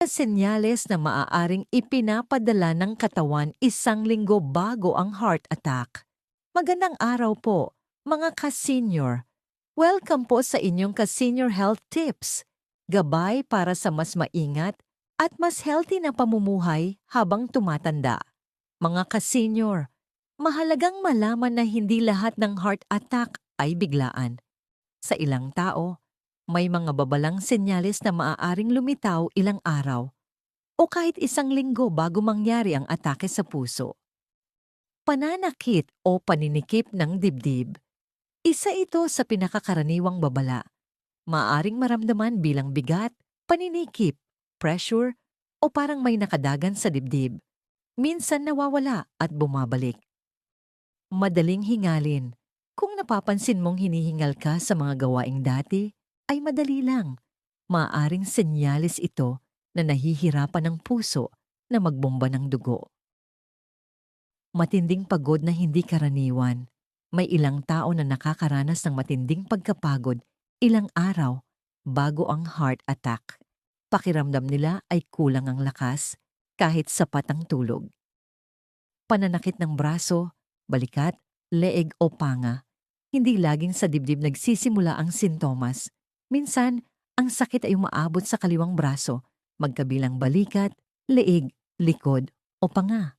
Senyales na maaaring ipinapadala ng katawan 1 linggo bago ang heart attack. Magandang araw po, mga ka-senior. Welcome po sa inyong ka-senior health tips. Gabay para sa mas maingat at mas healthy na pamumuhay habang tumatanda. Mga ka-senior, mahalagang malaman na hindi lahat ng heart attack ay biglaan. Sa ilang tao, may mga babalang senyales na maaaring lumitaw ilang araw o kahit 1 linggo bago mangyari ang atake sa puso. Pananakit o paninikip ng dibdib. Isa ito sa pinakakaraniwang babala. Maaaring maramdaman bilang bigat, paninikip, pressure, o parang may nakadagan sa dibdib. Minsan nawawala at bumabalik. Madaling hingalin. Kung napapansin mong hinihingal ka sa mga gawaing dati, ay madali lang. Maaaring senyales ito na nahihirapan ng puso na magbomba ng dugo. Matinding pagod na hindi karaniwan. May ilang tao na nakakaranas ng matinding pagkapagod ilang araw bago ang heart attack. Pakiramdam nila ay kulang ang lakas kahit sapat ang tulog. Pananakit ng braso, balikat, leeg o panga. Hindi laging sa dibdib nagsisimula ang sintomas. Minsan, ang sakit ay umaabot sa kaliwang braso, magkabilang balikat, leeg, likod o panga.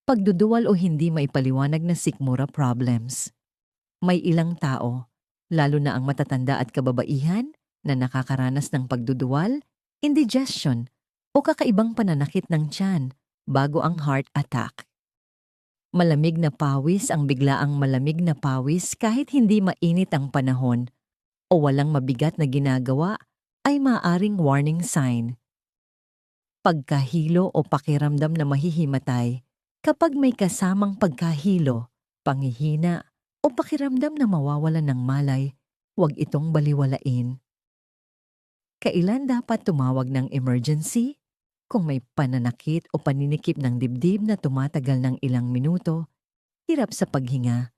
Pagduduwal o hindi maipaliwanag na sikmura problems. May ilang tao, lalo na ang matatanda at kababaihan, na nakakaranas ng pagduduwal, indigestion o kakaibang pananakit ng tiyan bago ang heart attack. Malamig na pawis. Ang biglaang malamig na pawis kahit hindi mainit ang panahon o walang mabigat na ginagawa ay maaaring warning sign. Pagkahilo o pakiramdam na mahihimatay. Kapag may kasamang pagkahilo, panghihina o pakiramdam na mawawalan ng malay, huwag itong baliwalain. Kailan dapat tumawag ng emergency? Kung may pananakit o paninikip ng dibdib na tumatagal ng ilang minuto, hirap sa paghinga,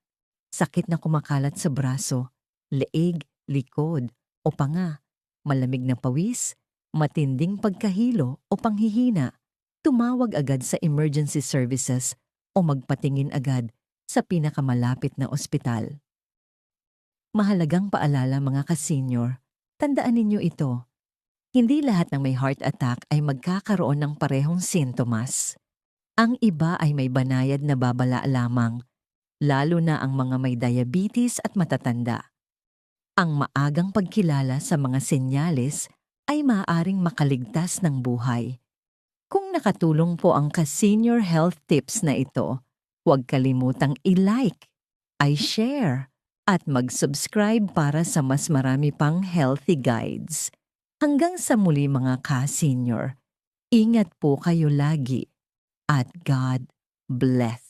sakit na kumakalat sa braso, leeg, likod o panga, malamig na pawis, matinding pagkahilo o panghihina, tumawag agad sa emergency services o magpatingin agad sa pinakamalapit na ospital. Mahalagang paalala mga ka-senior, tandaan ninyo ito. Hindi lahat ng may heart attack ay magkakaroon ng parehong sintomas. Ang iba ay may banayad na babala lamang, lalo na ang mga may diabetes at matatanda. Ang maagang pagkilala sa mga senyales ay maaaring makaligtas ng buhay. Kung nakatulong po ang ka-senior health tips na ito, huwag kalimutang i-like, i-share, at mag-subscribe para sa mas marami pang healthy guides. Hanggang sa muli mga ka-senior, ingat po kayo lagi at God bless.